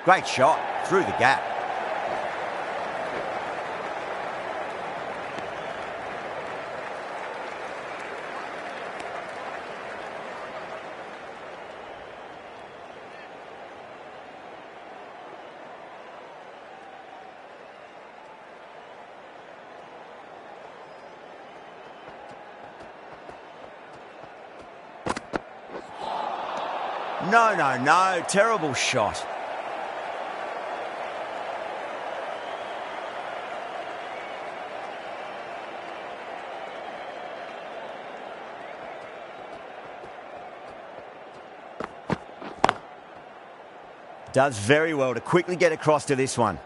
Great shot through the gap. No. Terrible shot. Does very well to quickly get across to this one.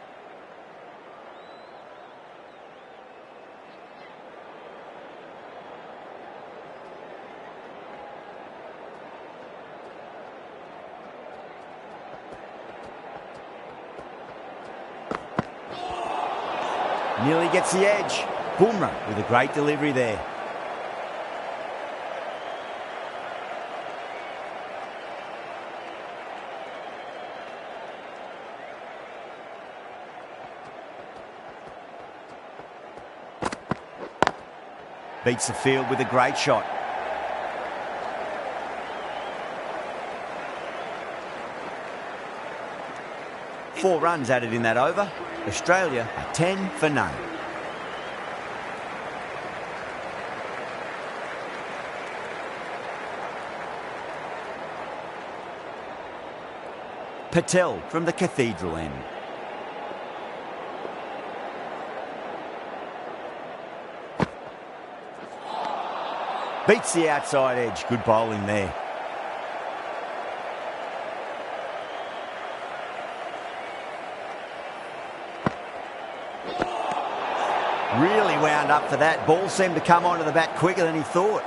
Nearly gets the edge. Boomerang with a great delivery there. Beats the field with a great shot. Four runs added in that over. Australia are 10 for none. Patel from the Cathedral end. Beats the outside edge. Good bowling there. Really wound up for that. Ball seemed to come onto the bat quicker than he thought.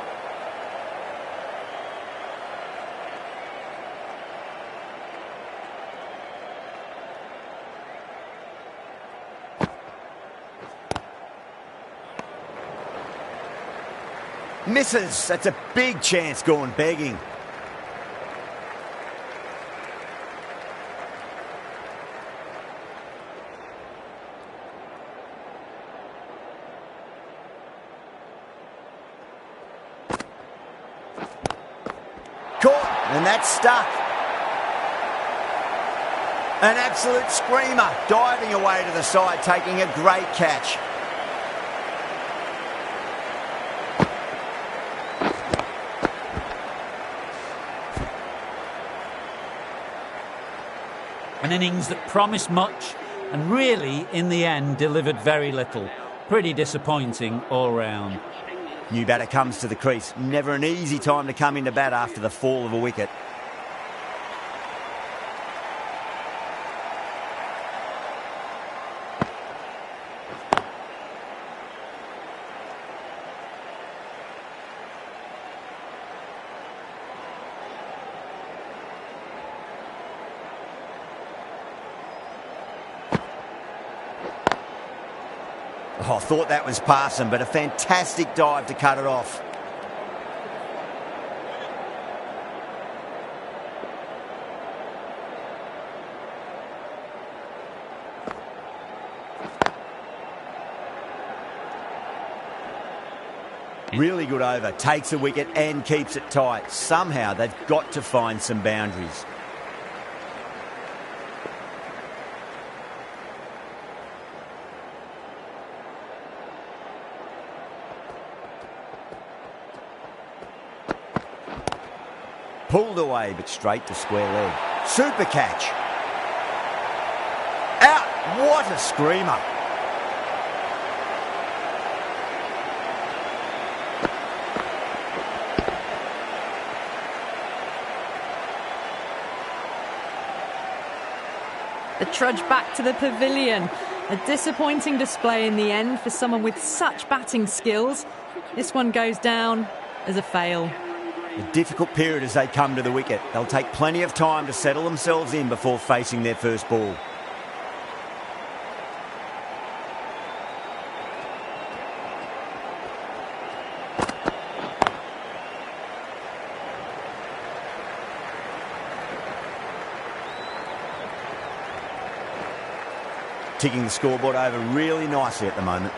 Misses. That's a big chance gone begging. Caught, and that's stuck. An absolute screamer, diving away to the side, taking a great catch. An innings that promised much and really, in the end, delivered very little. Pretty disappointing all round. New batter comes to the crease. Never an easy time to come into bat after the fall of a wicket. Oh, I thought that was passing, but a fantastic dive to cut it off. Really good over, takes a wicket and keeps it tight. Somehow they've got to find some boundaries. Pulled away, but straight to square leg. Super catch. Out! What a screamer. The trudge back to the pavilion. A disappointing display in the end for someone with such batting skills. This one goes down as a fail. A difficult period as they come to the wicket. They'll take plenty of time to settle themselves in before facing their first ball. ticking the scoreboard over really nicely at the moment.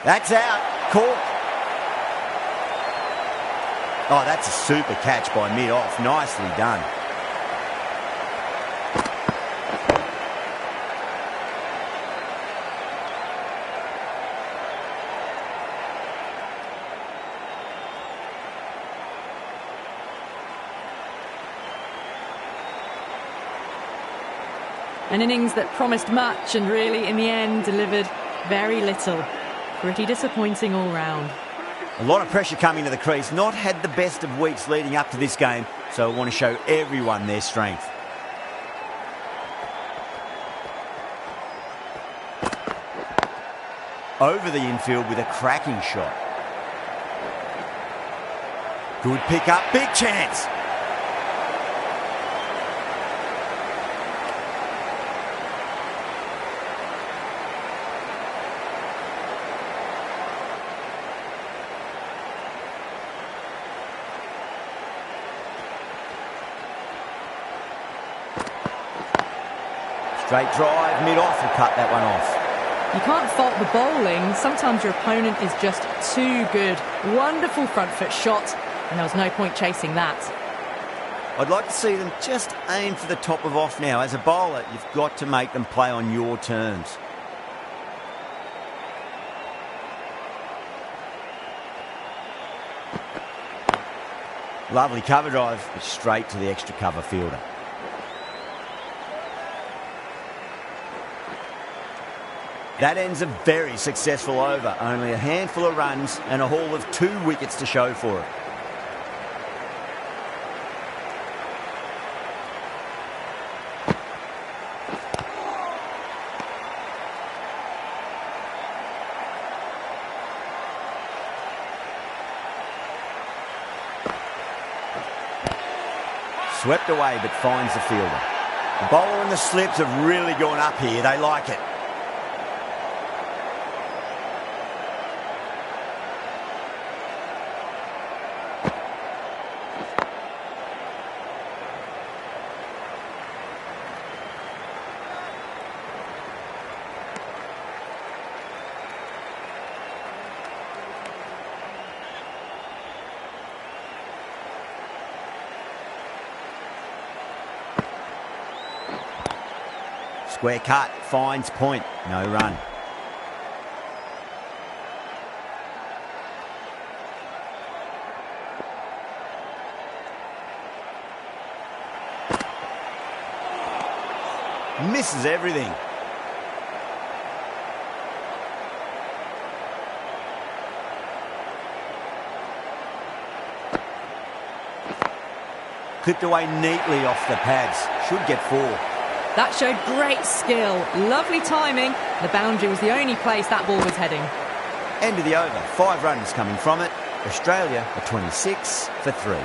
That's out. Caught. Oh, that's a super catch by mid-off. Nicely done. An innings that promised much and really, in the end, delivered very little. Pretty disappointing all round. A lot of pressure coming to the crease. Not had the best of weeks leading up to this game, so I want to show everyone their strength. Over the infield with a cracking shot. Good pick up, big chance. Straight drive, mid-off will cut that one off. You can't fault the bowling. Sometimes your opponent is just too good. Wonderful front foot shot, and there was no point chasing that. I'd like to see them just aim for the top of off now. As a bowler, you've got to make them play on your terms. Lovely cover drive, straight to the extra cover fielder. That ends a very successful over. Only a handful of runs and a haul of 2 wickets to show for it. Swept away but finds the fielder. The bowler and the slips have really gone up here. They like it. Square cut, finds point, no run. Misses everything. Clipped away neatly off the pads. Should get 4. That showed great skill. Lovely timing. The boundary was the only place that ball was heading. End of the over. 5 runs coming from it. Australia are 26 for 3.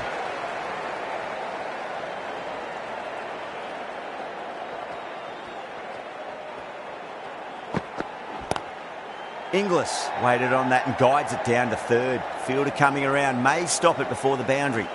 Inglis waited on that and guides it down to third. Fielder coming around may stop it before the boundary.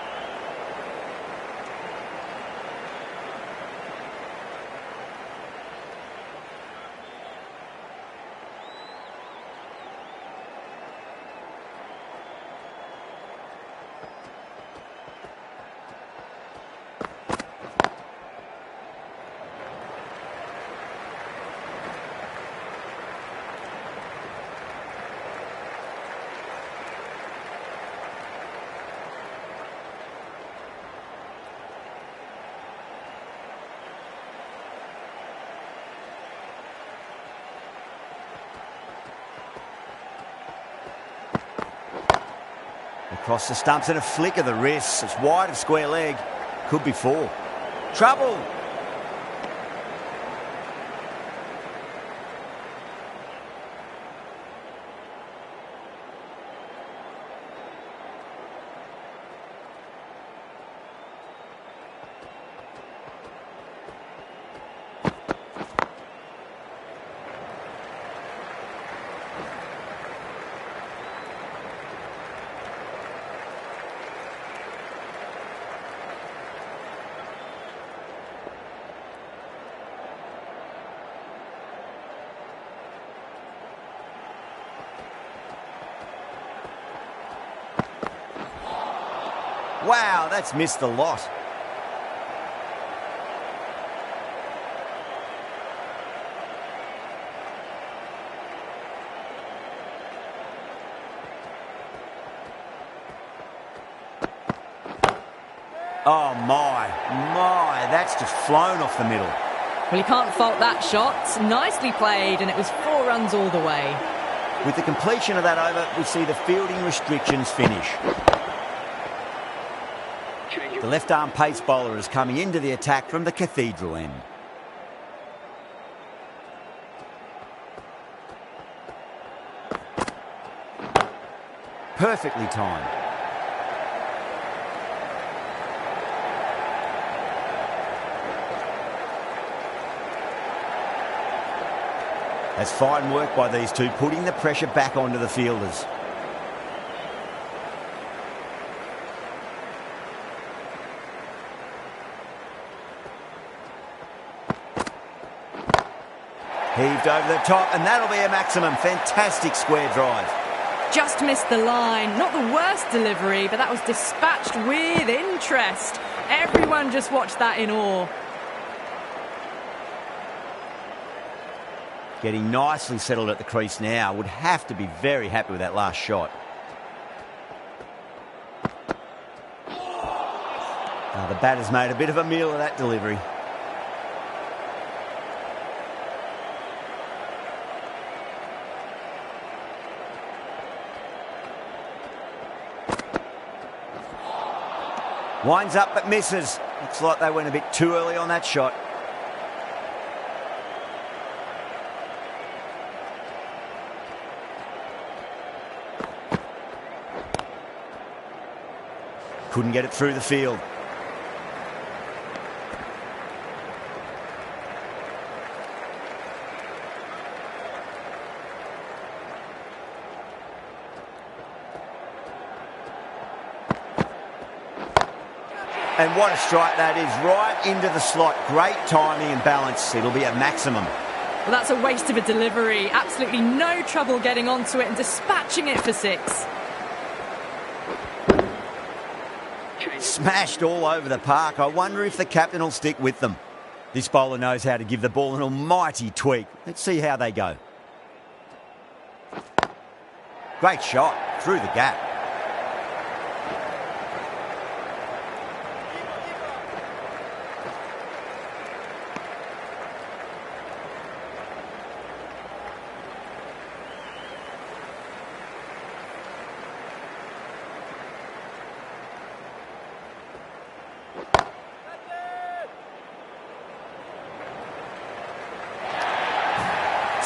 Across the stumps and a flick of the wrist. It's wide of square leg. Could be 4. Trouble! Wow, that's missed the lot. Oh my, that's just flown off the middle. Well, you can't fault that shot. Nicely played, and it was 4 runs all the way. With the completion of that over, we see the fielding restrictions finish. The left-arm pace bowler is coming into the attack from the Cathedral end. Perfectly timed. That's fine work by these two, putting the pressure back onto the fielders. Heaved over the top, and that'll be a maximum. Fantastic square drive. Just missed the line. Not the worst delivery, but that was dispatched with interest. Everyone just watched that in awe. Getting nicely settled at the crease now. Would have to be very happy with that last shot. The batter's made a bit of a meal of that delivery. Winds up but misses. Looks like they went a bit too early on that shot. Couldn't get it through the field. And what a strike that is, right into the slot. Great timing and balance. It'll be a maximum. Well, that's a waste of a delivery. Absolutely no trouble getting onto it and dispatching it for 6. Smashed all over the park. I wonder if the captain will stick with them. This bowler knows how to give the ball an almighty tweak. Let's see how they go. Great shot through the gap.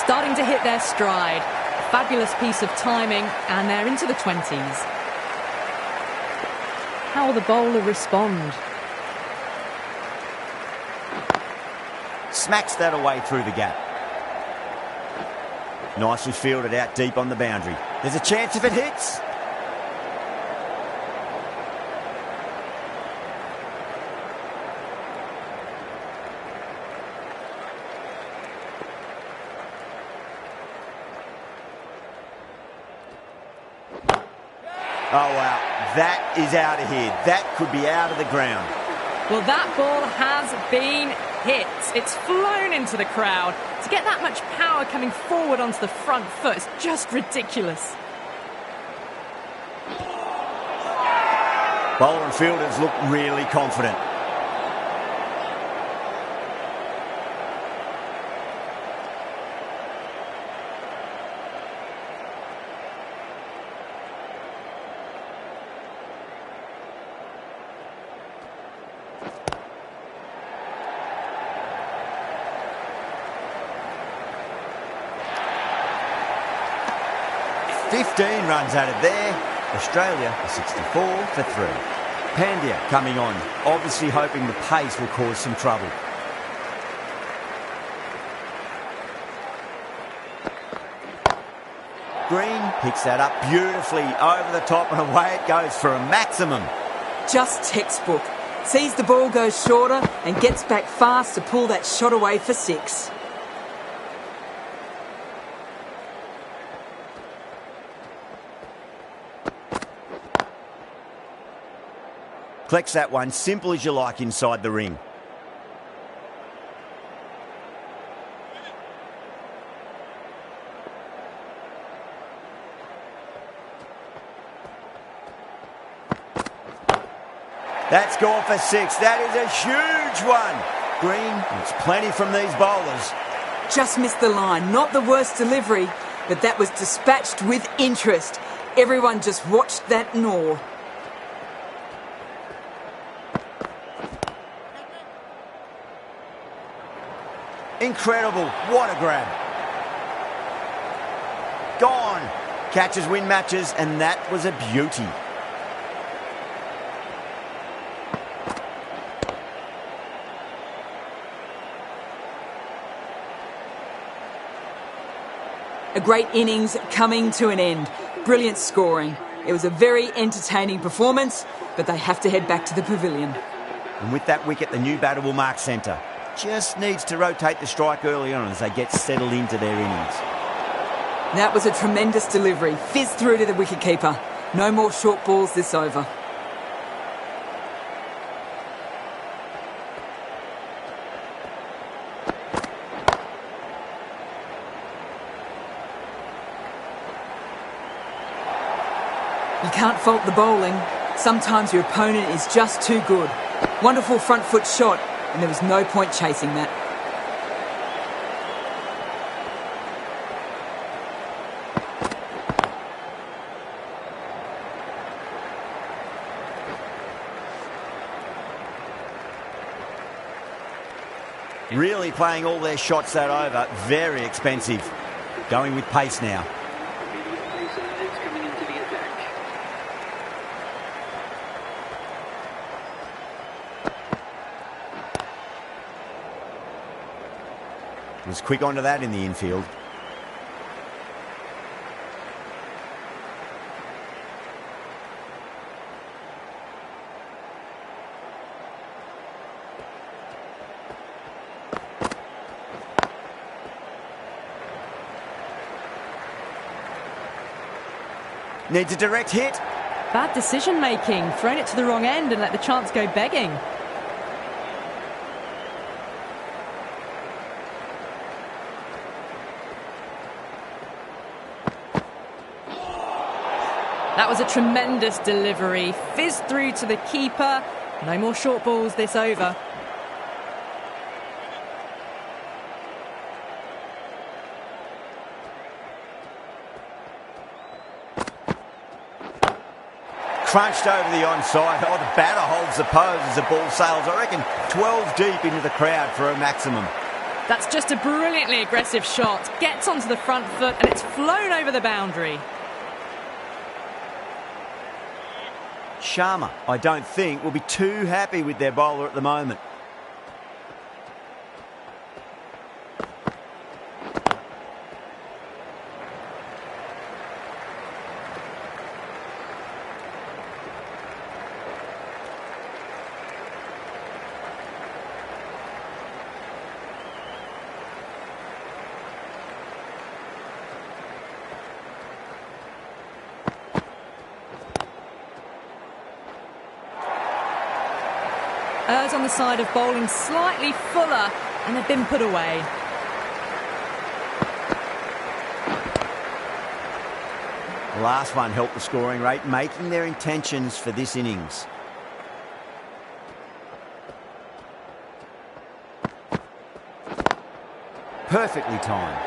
Starting to hit their stride. Fabulous piece of timing, and they're into the 20s. How will the bowler respond? Smacks that away through the gap. Nicely fielded out deep on the boundary. There's a chance if it hits. Oh, wow. That is out of here. That could be out of the ground. Well, that ball has been hit. It's flown into the crowd. To get that much power coming forward onto the front foot is just ridiculous. Bowler and fielders look really confident. Runs out of there. Australia 64 for 3. Pandya coming on, obviously hoping the pace will cause some trouble. Green picks that up beautifully over the top, and away it goes for a maximum. Just textbook. Sees the ball go shorter and gets back fast to pull that shot away for 6. Collects that one, simple as you like, inside the ring. That's gone for 6. That is a huge one. Green, it's plenty from these bowlers. Just missed the line. Not the worst delivery, but that was dispatched with interest. Everyone just watched that in awe. Incredible. What a grab. Gone. Catches win matches, and that was a beauty. A great innings coming to an end. Brilliant scoring. It was a very entertaining performance, but they have to head back to the pavilion. And with that wicket, the new batter will mark centre. Just needs to rotate the strike early on as they get settled into their innings. That was a tremendous delivery. Fizzed through to the wicketkeeper. No more short balls this over. You can't fault the bowling. Sometimes your opponent is just too good. Wonderful front foot shot, and there was no point chasing that. Really playing all their shots that over. Very expensive. Going with pace now. Was quick onto that in the infield. Needs a direct hit. Bad decision making. Thrown it to the wrong end and let the chance go begging. That was a tremendous delivery. Fizzed through to the keeper. No more short balls this over. Crunched over the onside. Oh, the batter holds the pose as the ball sails, I reckon, 12 deep into the crowd for a maximum. That's just a brilliantly aggressive shot. Gets onto the front foot and it's flown over the boundary. Sharma, I don't think, will be too happy with their bowler at the moment. Errs on the side of bowling slightly fuller and they've been put away. The last one helped the scoring rate, making their intentions for this innings. Perfectly timed.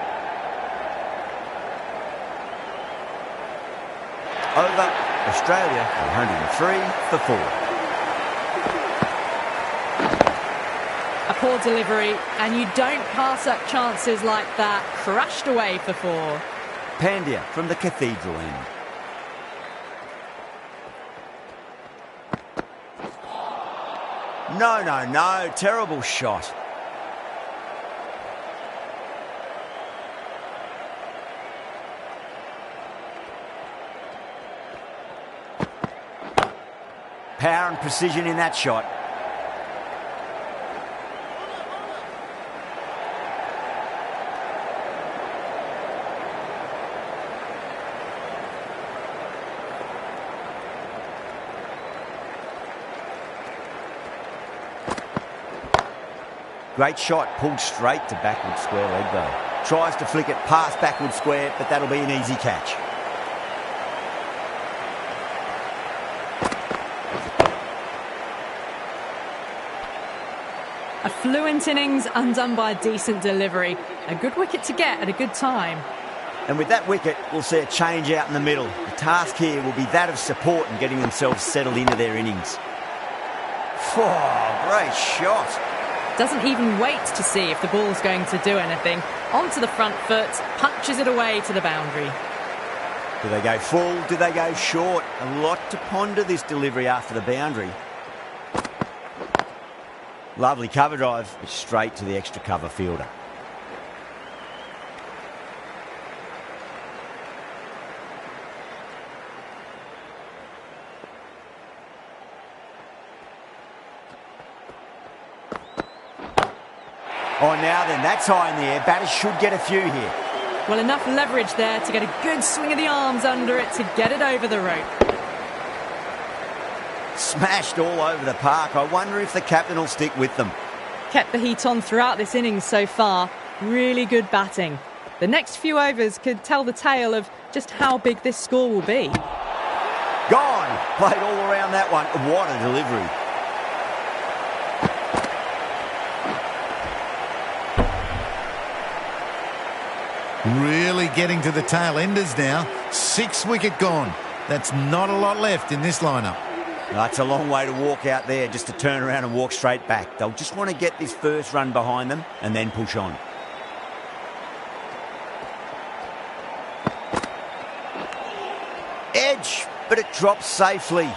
Over, Australia 103 for 4. A poor delivery, and you don't pass up chances like that. Crashed away for 4. Pandya from the cathedral end. No. Terrible shot. Power and precision in that shot. Great shot, pulled straight to backward square leg though. Tries to flick it past backward square, but that'll be an easy catch. A fluent innings undone by a decent delivery. A good wicket to get at a good time. And with that wicket, we'll see a change out in the middle. The task here will be that of support and getting themselves settled into their innings. Oh, great shot. Doesn't even wait to see if the ball's going to do anything. Onto the front foot, punches it away to the boundary. Do they go full? Do they go short? A lot to ponder this delivery after the boundary. Lovely cover drive, but straight to the extra cover fielder. Oh, now then, that's high in the air. Batters should get a few here. Well, enough leverage there to get a good swing of the arms under it to get it over the rope. Smashed all over the park. I wonder if the captain will stick with them. Kept the heat on throughout this innings so far. Really good batting. The next few overs could tell the tale of just how big this score will be. Gone! Played all around that one. What a delivery. Really getting to the tail enders now. 6 wicket gone. That's not a lot left in this lineup. That's a long way to walk out there just to turn around and walk straight back. They'll just want to get this first run behind them and then push on. Edge, but it drops safely.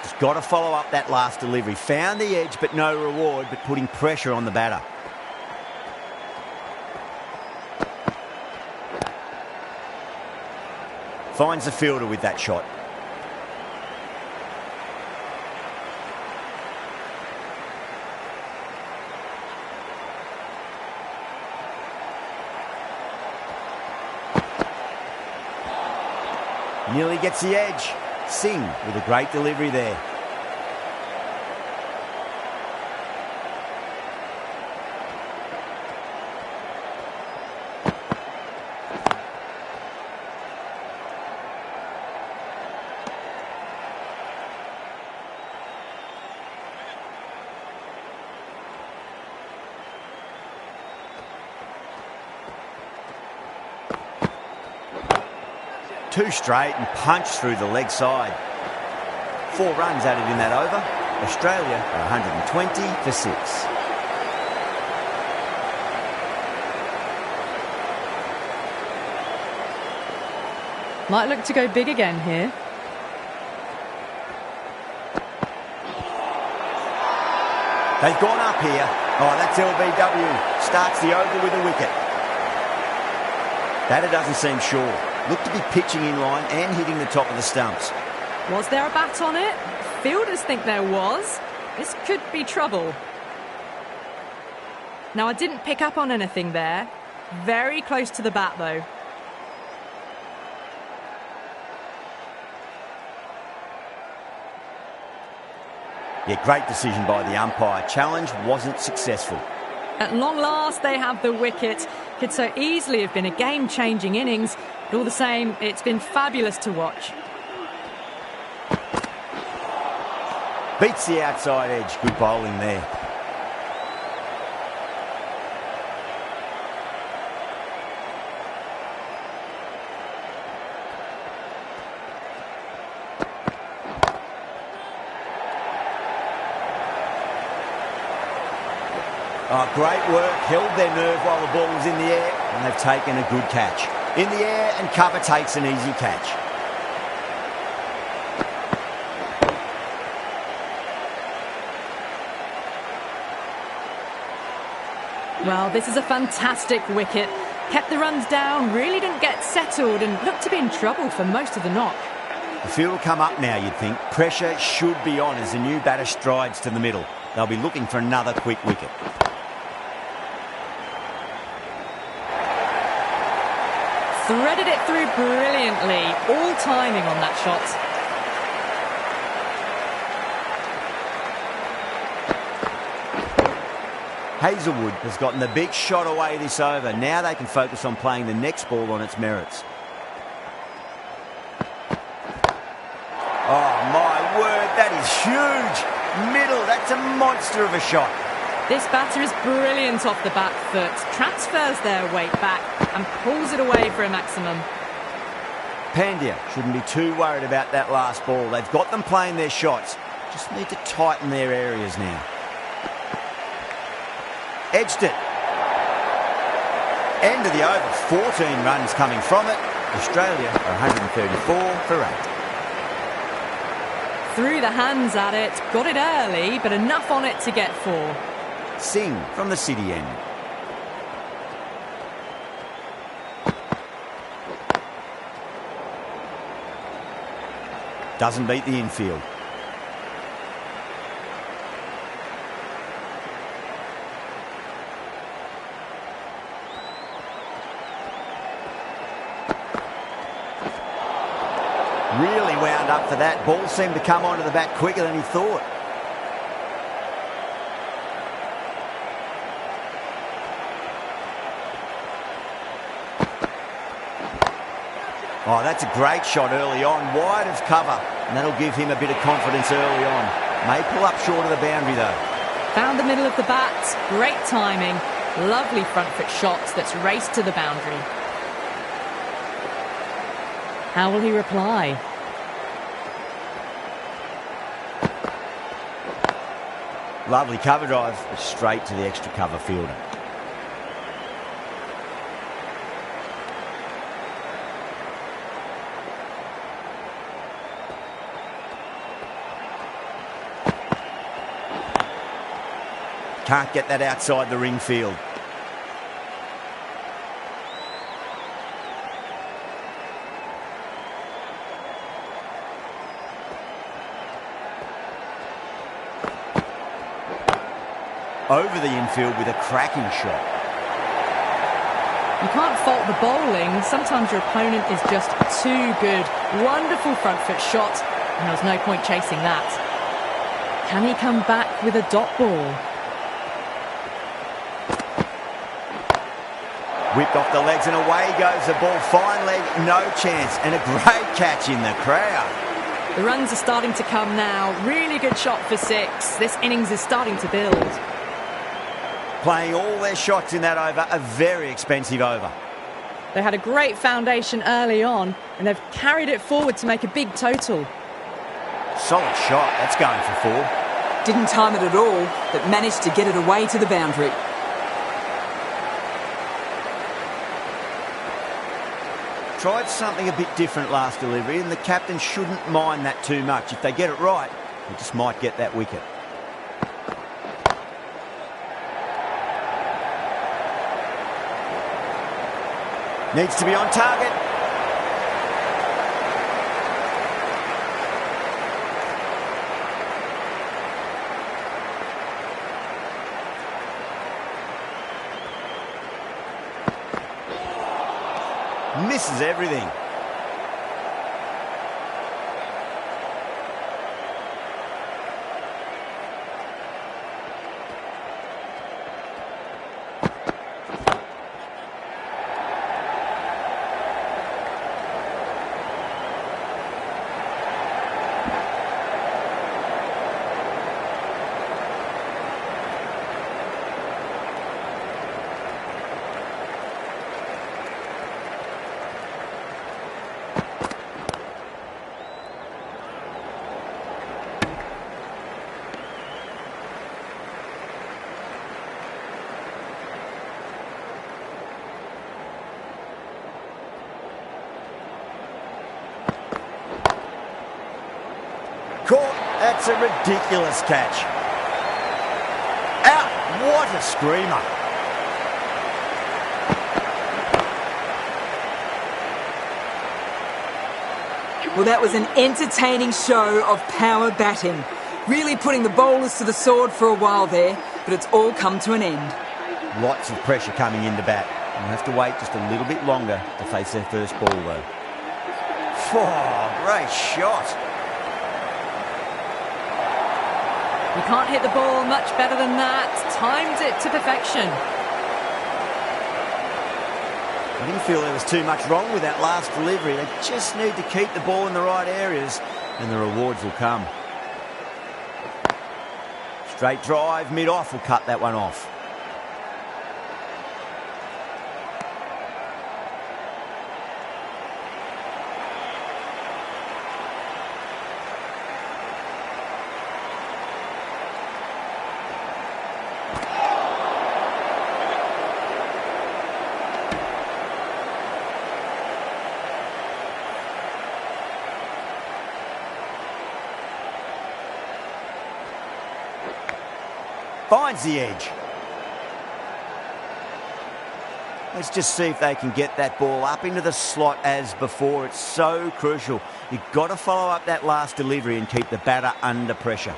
Just got to follow up that last delivery. Found the edge, but no reward, but putting pressure on the batter. Finds the fielder with that shot. Nearly gets the edge. Singh with a great delivery there. Two straight and punched through the leg side. 4 runs added in that over. Australia are 120 for 6. Might look to go big again here. They've gone up here. Oh, that's LBW. Starts the over with a wicket. Batter doesn't seem sure. Looked to be pitching in line and hitting the top of the stumps. Was there a bat on it? Fielders think there was. This could be trouble. Now, I didn't pick up on anything there. Very close to the bat, though. Yeah, great decision by the umpire. Challenge wasn't successful. At long last, they have the wicket. Could so easily have been a game-changing innings, but all the same, it's been fabulous to watch. Beats the outside edge. Good bowling there. Oh, great work. Held their nerve while the ball was in the air, and they've taken a good catch. In the air, and cover takes an easy catch. Well, this is a fantastic wicket. Kept the runs down, really didn't get settled, and looked to be in trouble for most of the knock. The field will come up now, you'd think. Pressure should be on as the new batter strides to the middle. They'll be looking for another quick wicket. Threaded it through brilliantly. All timing on that shot. Hazelwood has gotten the big shot away this over. Now they can focus on playing the next ball on its merits. Oh, my word, that is huge. Middle, that's a monster of a shot. This batter is brilliant off the back foot, transfers their weight back and pulls it away for a maximum. Pandya shouldn't be too worried about that last ball. They've got them playing their shots. Just need to tighten their areas now. Edged it. End of the over. 14 runs coming from it. Australia are 134 for 8. Threw the hands at it, got it early, but enough on it to get 4. Singh from the city end. Doesn't beat the infield. Really wound up for that. Ball seemed to come onto the bat quicker than he thought. Oh, that's a great shot early on, wide of cover, and that'll give him a bit of confidence early on. May pull up short of the boundary though. Found the middle of the bat, great timing, lovely front foot shot that's raced to the boundary. How will he reply? Lovely cover drive, straight to the extra cover fielder. Can't get that outside the ring field. Over the infield with a cracking shot. You can't fault the bowling. Sometimes your opponent is just too good. Wonderful front foot shot, and there was no point chasing that. Can he come back with a dot ball? Whipped off the legs and away goes the ball. Fine leg, no chance. And a great catch in the crowd. The runs are starting to come now. Really good shot for 6. This innings is starting to build. Playing all their shots in that over, a very expensive over. They had a great foundation early on, and they've carried it forward to make a big total. Solid shot, that's going for 4. Didn't time it at all, but managed to get it away to the boundary. Tried something a bit different last delivery, and the captain shouldn't mind that too much. If they get it right, they just might get that wicket. Needs to be on target. Misses everything. Caught. That's a ridiculous catch. Out. What a screamer. Well, that was an entertaining show of power batting. Really putting the bowlers to the sword for a while there, but it's all come to an end. Lots of pressure coming into bat. They'll have to wait just a little bit longer to face their first ball, though. Oh, great shot. You can't hit the ball much better than that. Timed it to perfection. I didn't feel there was too much wrong with that last delivery. They just need to keep the ball in the right areas and the rewards will come. Straight drive, mid-off will cut that one off. Finds the edge. Let's just see if they can get that ball up into the slot as before. It's so crucial. You've got to follow up that last delivery and keep the batter under pressure.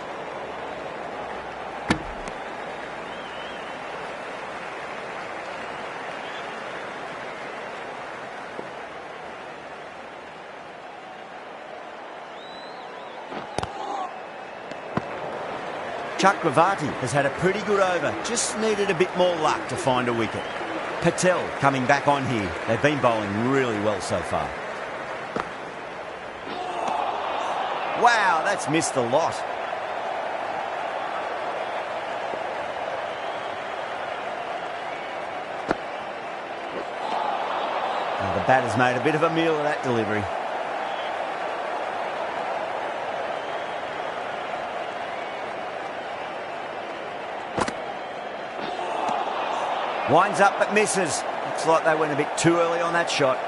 Chakravarti has had a pretty good over, just needed a bit more luck to find a wicket. Patel coming back on here. They've been bowling really well so far. Wow, that's missed a lot. Now the batter's made a bit of a meal of that delivery. Winds up but misses. Looks like they went a bit too early on that shot.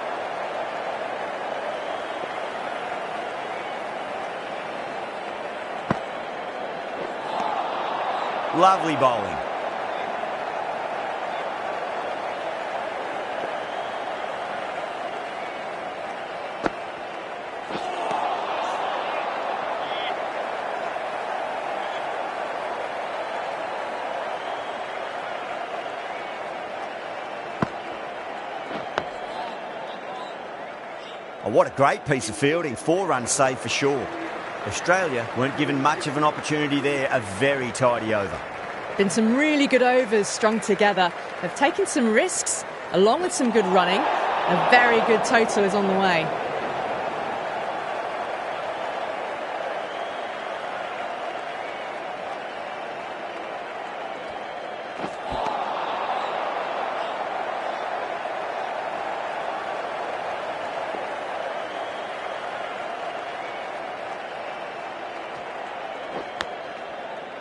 Lovely bowling. Oh, what a great piece of fielding. 4 runs saved for sure. Australia weren't given much of an opportunity there. A very tidy over. Been some really good overs strung together. They've taken some risks along with some good running. A very good total is on the way.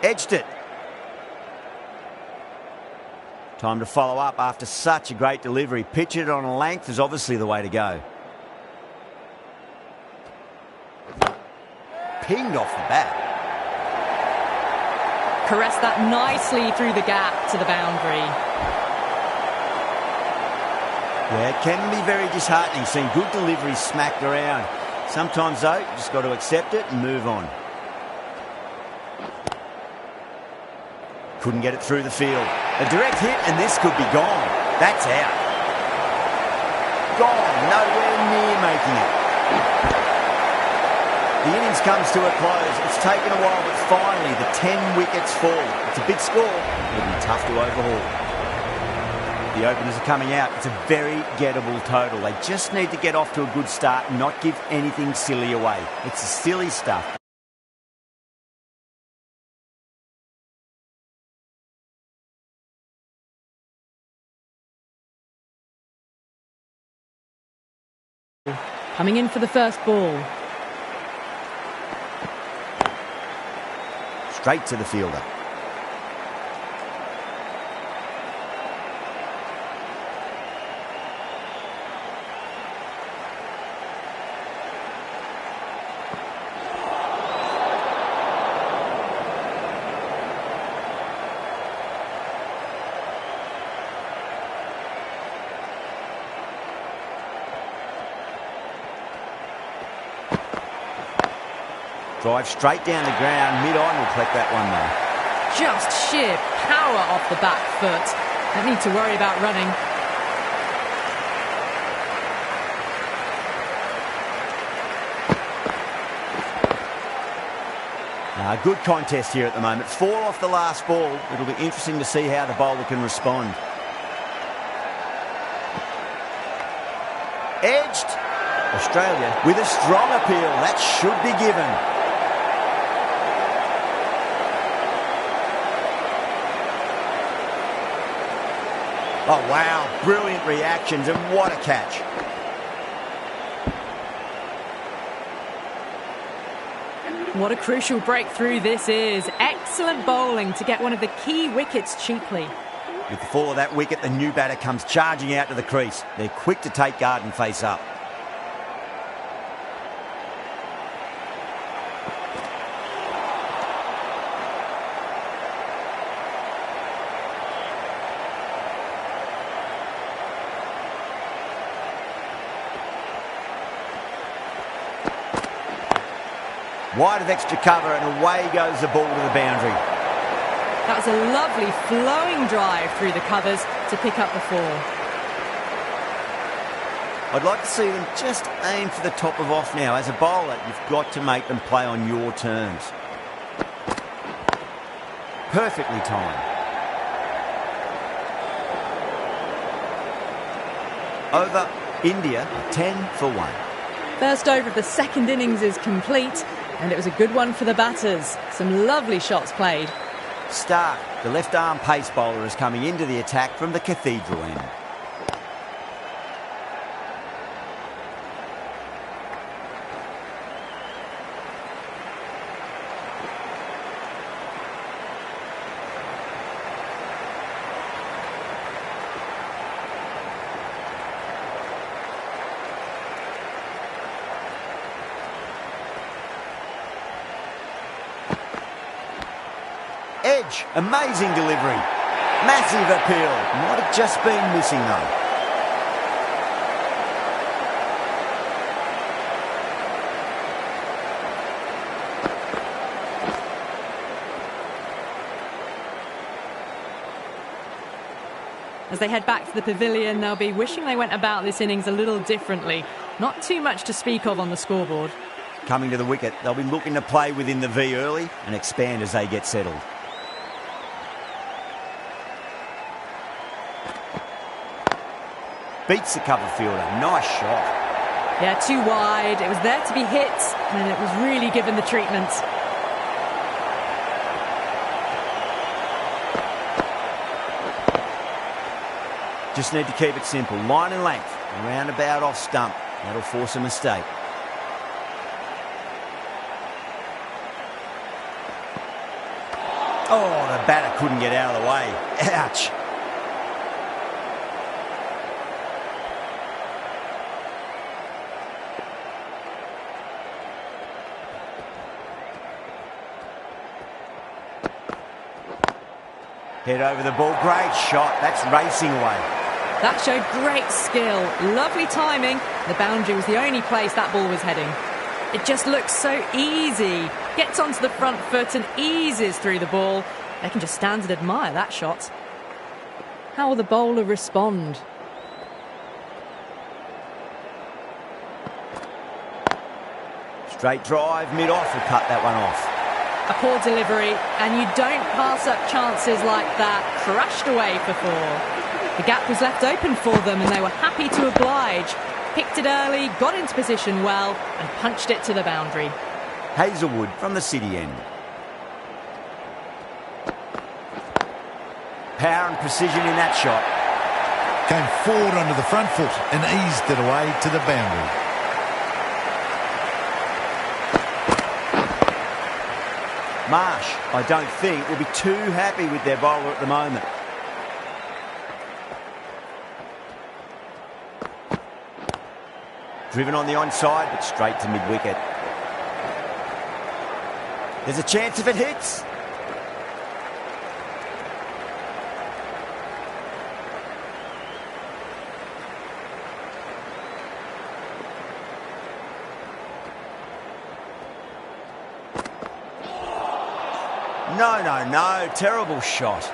Edged it. Time to follow up after such a great delivery. Pitch it on a length is obviously the way to go. Pinged off the bat. Caressed that nicely through the gap to the boundary. Yeah, it can be very disheartening seeing good deliveries smacked around. Sometimes, though, you just got to accept it and move on. Couldn't get it through the field. A direct hit and this could be gone. That's out. Gone. Nowhere near making it. The innings comes to a close. It's taken a while, but finally the 10 wickets fall. It's a big score. It'll be tough to overhaul. The openers are coming out. It's a very gettable total. They just need to get off to a good start and not give anything silly away. It's the silly stuff. Coming in for the first ball. Straight to the fielder. Drive straight down the ground, mid-on will collect that one though. Just sheer power off the back foot. Don't need to worry about running. Good contest here at the moment. 4 off the last ball. It'll be interesting to see how the bowler can respond. Edged. Australia with a strong appeal. That should be given. Oh, wow. Brilliant reactions, and what a catch. What a crucial breakthrough this is. Excellent bowling to get one of the key wickets cheaply. With the fall of that wicket, the new batter comes charging out to the crease. They're quick to take guard and face up. Wide of extra cover, and away goes the ball to the boundary. That was a lovely flowing drive through the covers to pick up the 4. I'd like to see them just aim for the top of off now. As a bowler, you've got to make them play on your terms. Perfectly timed. Over India, 10 for 1. First over of the second innings is complete, and it was a good one for the batters. Some lovely shots played. Stark, the left-arm pace bowler, is coming into the attack from the cathedral end. Edge, amazing delivery. Massive appeal. Might have just been missing though. As they head back to the pavilion, they'll be wishing they went about this innings a little differently. Not too much to speak of on the scoreboard. Coming to the wicket, they'll be looking to play within the V early and expand as they get settled. Beats the cover fielder. Nice shot. Yeah, too wide. It was there to be hit, and it was really given the treatment. Just need to keep it simple. Line and length. Around about off stump. That'll force a mistake. Oh, the batter couldn't get out of the way. Ouch. Head over the ball. Great shot. That's racing away. That showed great skill. Lovely timing. The boundary was the only place that ball was heading. It just looks so easy. Gets onto the front foot and eases through the ball. They can just stand and admire that shot. How will the bowler respond? Straight drive, mid-off, will cut that one off. A poor delivery, and you don't pass up chances like that. Crushed away for 4. The gap was left open for them, and they were happy to oblige. Picked it early, got into position well, and punched it to the boundary. Hazelwood from the city end. Power and precision in that shot. Came forward onto the front foot and eased it away to the boundary. Marsh, I don't think, will be too happy with their bowler at the moment. Driven on the onside, but straight to mid-wicket. There's a chance if it hits. No. Terrible shot.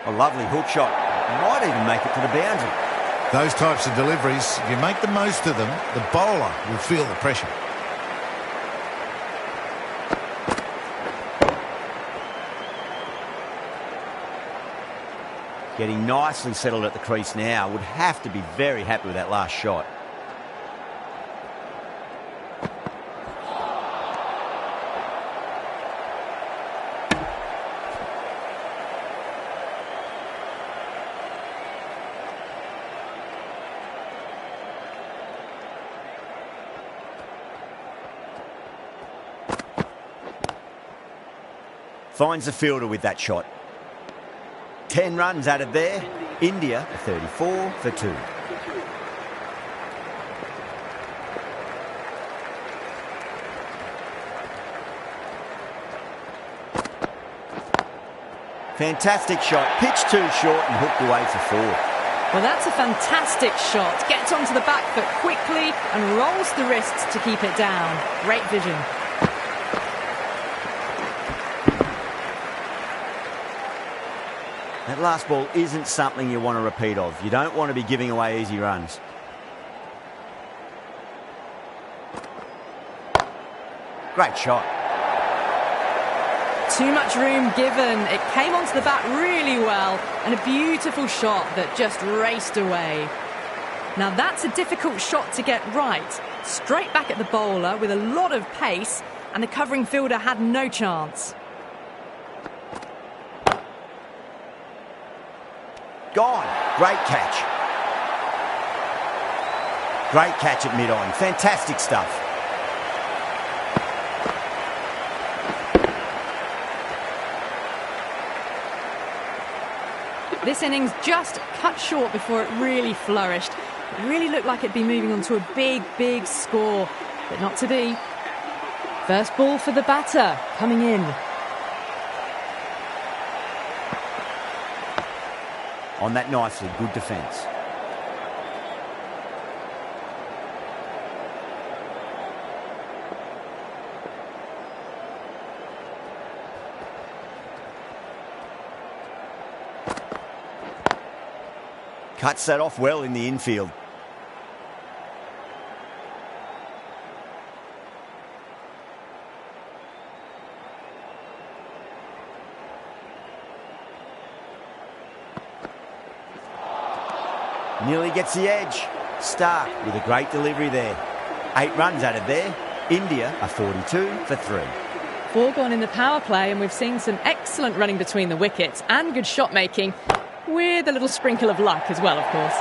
A lovely hook shot. Might even make it to the boundary. Those types of deliveries, if you make the most of them, the bowler will feel the pressure. Getting nicely settled at the crease now. Would have to be very happy with that last shot. Finds the fielder with that shot. 10 runs added there. India 34 for 2. Fantastic shot. Pitched too short and hooked away for 4. Well, that's a fantastic shot. Gets onto the back foot quickly and rolls the wrists to keep it down. Great vision. That last ball isn't something you want to repeat of. You don't want to be giving away easy runs. Great shot. Too much room given. It came onto the bat really well, and a beautiful shot that just raced away. Now that's a difficult shot to get right. Straight back at the bowler with a lot of pace, and the covering fielder had no chance. Gone. Great catch. Great catch at mid-on. Fantastic stuff. This innings just cut short before it really flourished. It really looked like it'd be moving on to a big, big score, but not to be. First ball for the batter, coming in. On that nicely, good defence. Cuts that off well in the infield. Nearly gets the edge. Stark with a great delivery there. 8 runs added there. India are 42 for 3. 4 gone in the power play, and we've seen some excellent running between the wickets and good shot making, with a little sprinkle of luck as well, of course.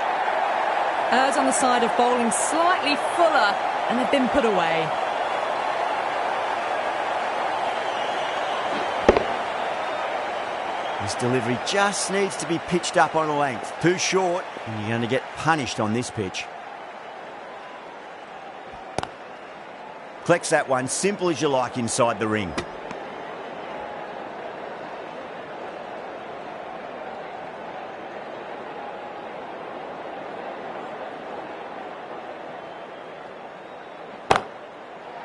Errs on the side of bowling slightly fuller, and they've been put away. This delivery just needs to be pitched up on a length. Too short, and you're going to get punished on this pitch. Collects that one, simple as you like, inside the ring.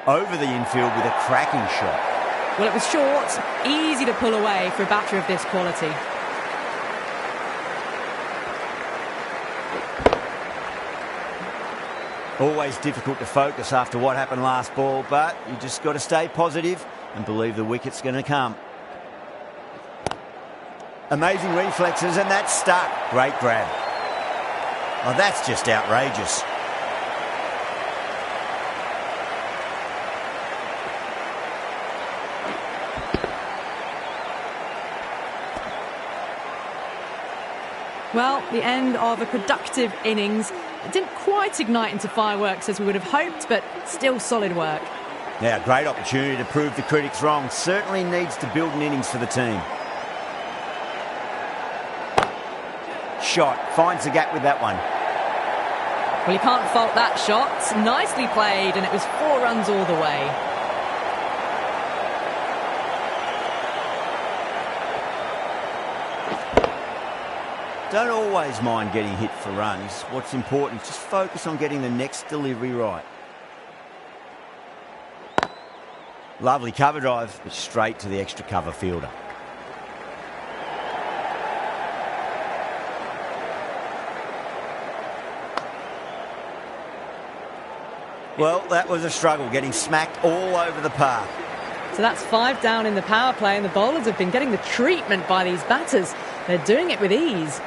Over the infield with a cracking shot. Well, it was short, easy to pull away for a batter of this quality. Always difficult to focus after what happened last ball, but you just got to stay positive and believe the wicket's going to come. Amazing reflexes, and that's stuck. Great grab. Oh, that's just outrageous. Well, the end of a productive innings. It didn't quite ignite into fireworks as we would have hoped, but still solid work. Yeah, great opportunity to prove the critics wrong. Certainly needs to build an innings for the team. Shot. Finds the gap with that one. Well, you can't fault that shot. Nicely played, and it was 4 runs all the way. Don't always mind getting hit for runs. What's important is just focus on getting the next delivery right. Lovely cover drive, but straight to the extra cover fielder. Well, that was a struggle, getting smacked all over the park. So that's 5 down in the power play, and the bowlers have been getting the treatment by these batters. They're doing it with ease.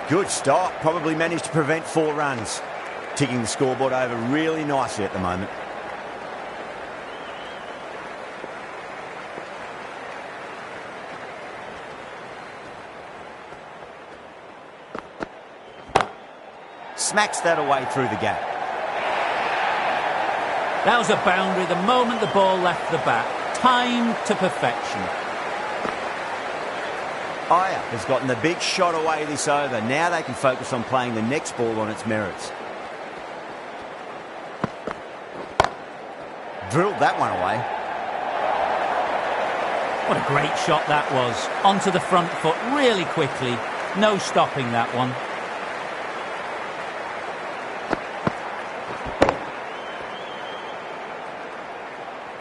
Good stop. Probably managed to prevent 4 runs. Ticking the scoreboard over really nicely at the moment. Smacks that away through the gap. That was a boundary the moment the ball left the bat. Timed to perfection. Iyer has gotten the big shot away this over. Now they can focus on playing the next ball on its merits. Drilled that one away. What a great shot that was. Onto the front foot really quickly. No stopping that one.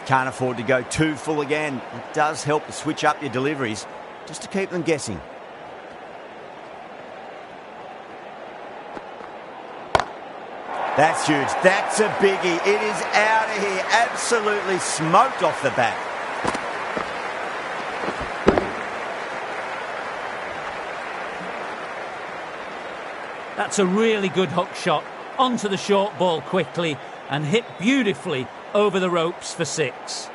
Can't afford to go too full again. It does help to switch up your deliveries, just to keep them guessing. That's huge. That's a biggie. It is out of here. Absolutely smoked off the bat. That's a really good hook shot. Onto the short ball quickly and hit beautifully over the ropes for 6.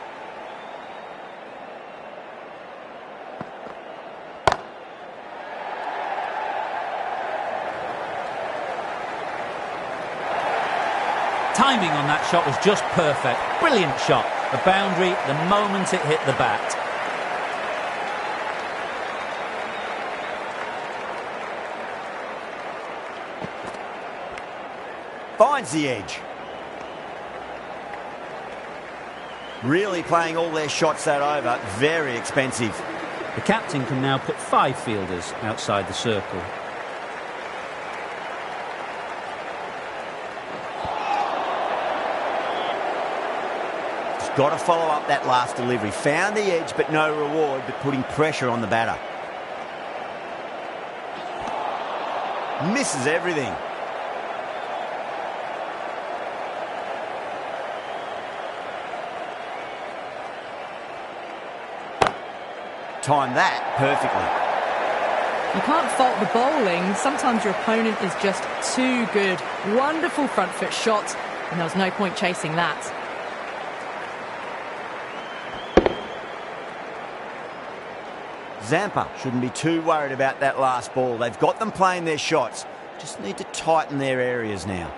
Timing on that shot was just perfect. Brilliant shot. A boundary the moment it hit the bat. Finds the edge. Really playing all their shots that over. Very expensive. The captain can now put 5 fielders outside the circle. Just got to follow up that last delivery. Found the edge, but no reward, but putting pressure on the batter. Misses everything. Timed that perfectly. You can't fault the bowling. Sometimes your opponent is just too good. Wonderful front foot shot, and there was no point chasing that. Zampa shouldn't be too worried about that last ball. They've got them playing their shots. Just need to tighten their areas now.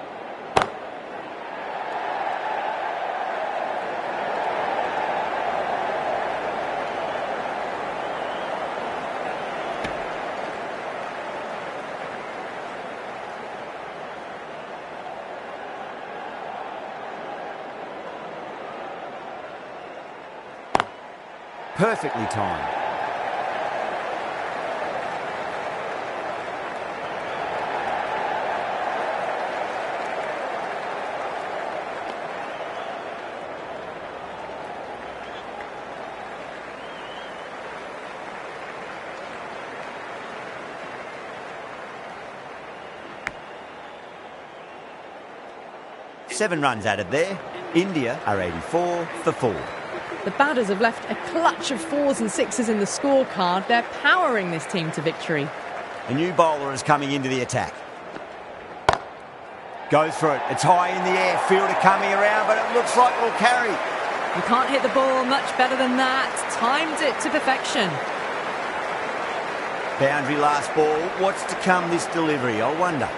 Perfectly timed. Seven runs added there. India are 84 for 4. The batters have left a clutch of 4s and 6s in the scorecard. They're powering this team to victory. A new bowler is coming into the attack. Goes for it. It's high in the air. Fielder coming around, but it looks like it'll carry. You can't hit the ball much better than that. Timed it to perfection. Boundary last ball. What's to come this delivery? I wonder.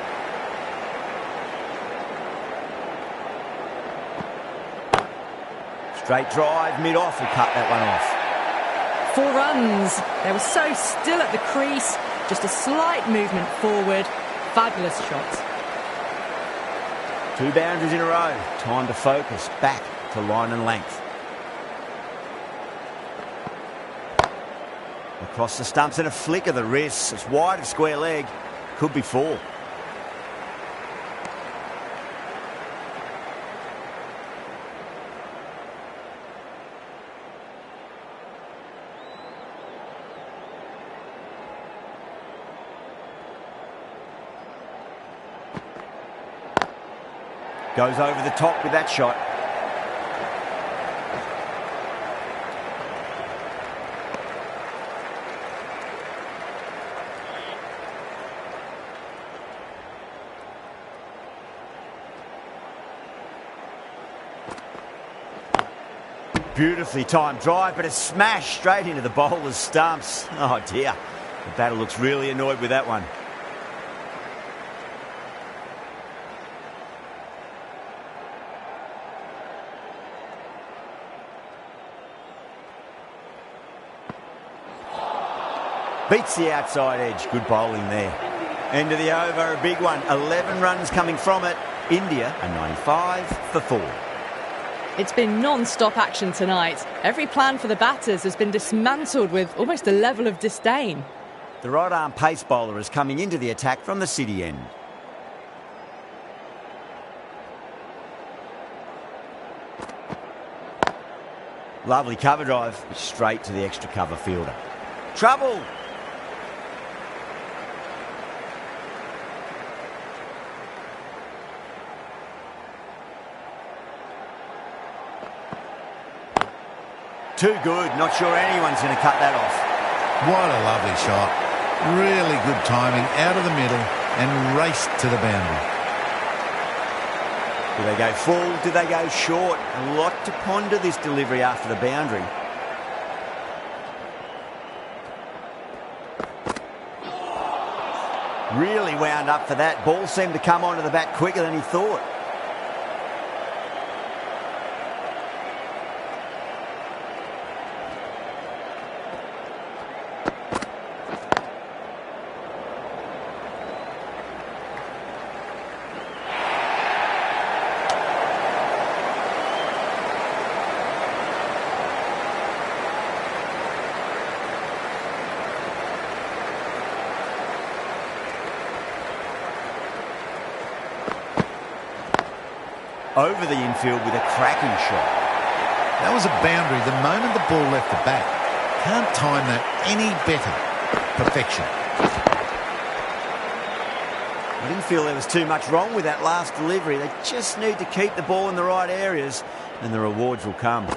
Straight drive, mid-off, will cut that one off. 4 runs. They were so still at the crease. Just a slight movement forward. Fabulous shot. 2 boundaries in a row. Time to focus. Back to line and length. Across the stumps and a flick of the wrists. It's wide of square leg. Could be 4. Goes over the top with that shot. Beautifully timed drive, but a smash straight into the bowler's stumps. Oh dear, the batter looks really annoyed with that one. Beats the outside edge. Good bowling there. End of the over, a big one. 11 runs coming from it. India a 95 for 4. It's been non-stop action tonight. Every plan for the batters has been dismantled with almost a level of disdain. The right-arm pace bowler is coming into the attack from the city end. Lovely cover drive, straight to the extra cover fielder. Trouble! Too good. Not sure anyone's going to cut that off. What a lovely shot. Really good timing, out of the middle and raced to the boundary. Do they go full? Do they go short? A lot to ponder this delivery after the boundary. Really wound up for that. Ball seemed to come onto the bat quicker than he thought. Over the infield with a cracking shot. That was a boundary the moment the ball left the bat. Can't time that any better. Perfection. I didn't feel there was too much wrong with that last delivery. They just need to keep the ball in the right areas and the rewards will come.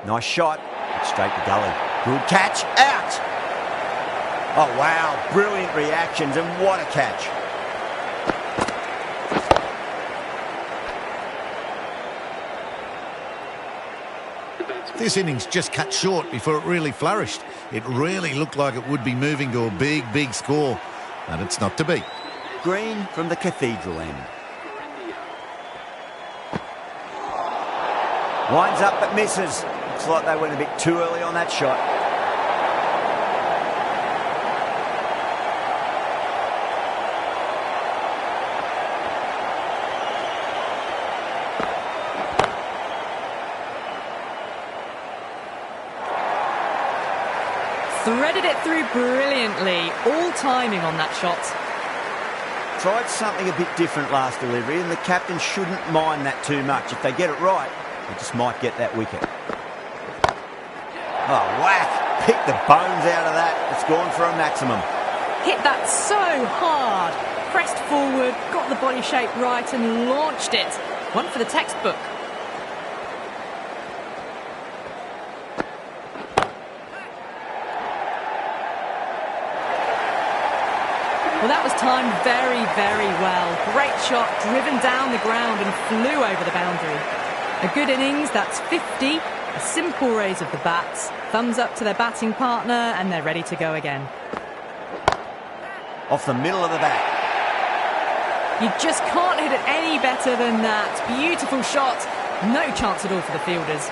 Nice shot. Straight to gully. Good catch. Out! Oh, wow. Brilliant reactions and what a catch. This innings just cut short before it really flourished. It really looked like it would be moving to a big, big score, but it's not to be. Green from the Cathedral end. Winds up but misses. Looks like they went a bit too early on that shot. Threaded it through brilliantly. All timing on that shot. Tried something a bit different last delivery, and the captain shouldn't mind that too much. If they get it right, they just might get that wicket. Oh, whack! Pick the bones out of that. It's gone for a maximum. Hit that so hard. Pressed forward, got the body shape right and launched it. One for the textbook. Well, that was timed very, very well. Great shot, driven down the ground and flew over the boundary. A good innings, that's 50. A simple raise of the bats. Thumbs up to their batting partner and they're ready to go again. Off the middle of the bat. You just can't hit it any better than that. Beautiful shot. No chance at all for the fielders.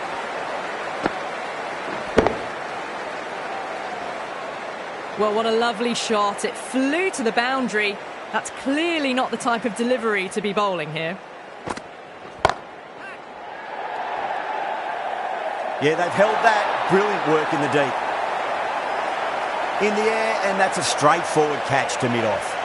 Well, what a lovely shot. It flew to the boundary. That's clearly not the type of delivery to be bowling here. Yeah, they've held that. Brilliant work in the deep. In the air, and that's a straightforward catch to mid-off.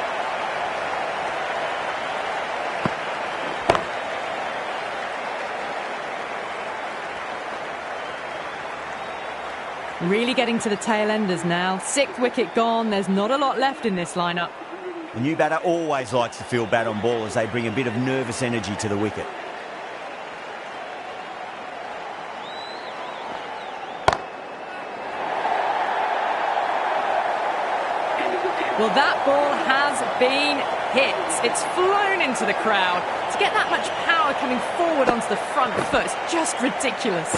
Really getting to the tail enders now. 6th wicket gone. There's not a lot left in this lineup. The new batter always likes to feel bat on ball as they bring a bit of nervous energy to the wicket. Well, that ball has been hit. It's flown into the crowd. To get that much power coming forward onto the front foot is just ridiculous.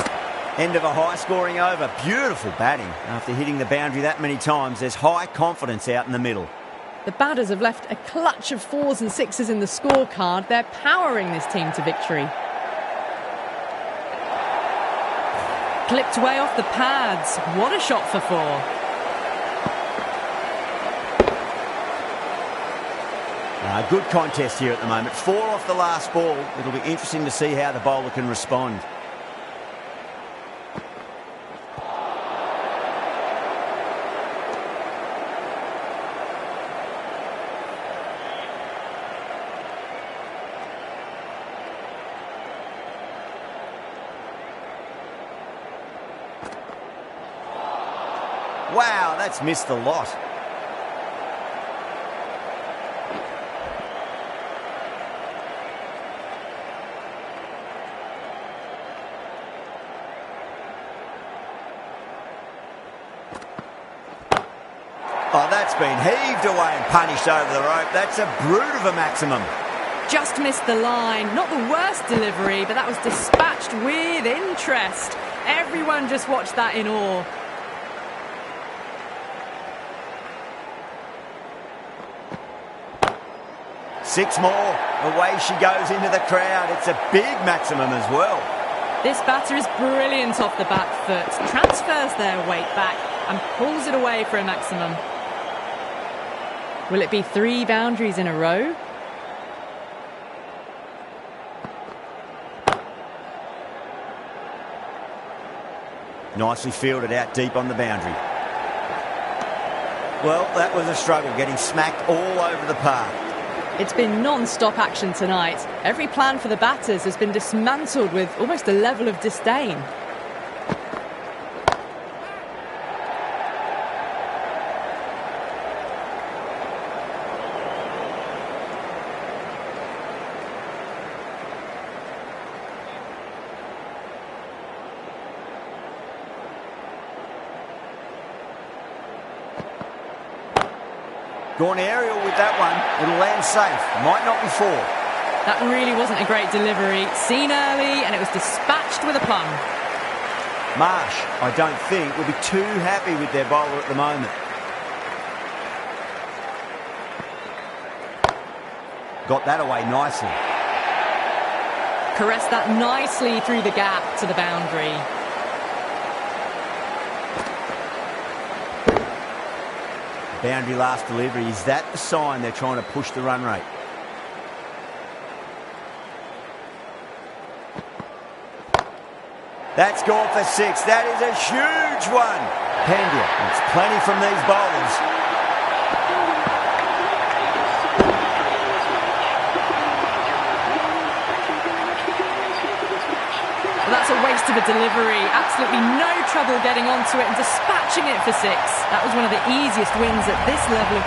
End of a high-scoring over. Beautiful batting. After hitting the boundary that many times, there's high confidence out in the middle. The batters have left a clutch of 4s and 6s in the scorecard. They're powering this team to victory. Clipped way off the pads. What a shot for 4. Good contest here at the moment. 4 off the last ball. It'll be interesting to see how the bowler can respond. Wow, that's missed a lot. Oh, that's been heaved away and punished over the rope. That's a brute of a maximum. Just missed the line. Not the worst delivery, but that was dispatched with interest. Everyone just watched that in awe. Six more. Away she goes into the crowd. It's a big maximum as well. This batter is brilliant off the back foot. Transfers their weight back and pulls it away for a maximum. Will it be 3 boundaries in a row? Nicely fielded out deep on the boundary. Well, that was a struggle, getting smacked all over the park. It's been non-stop action tonight. Every plan for the batters has been dismantled with almost a level of disdain. Gone aerial with that one. It'll land safe. Might not be 4. That really wasn't a great delivery. Seen early and it was dispatched with a plum. Marsh, I don't think, will be too happy with their bowler at the moment. Got that away nicely. Caressed that nicely through the gap to the boundary. Boundary last delivery. Is that the sign they're trying to push the run rate? That's gone for 6. That is a huge one. Pandya, it's plenty from these bowlers. Well, that's a waste of a delivery. Absolutely no trouble getting onto it and dispatching it for 6. That was one of the easiest wins at this level of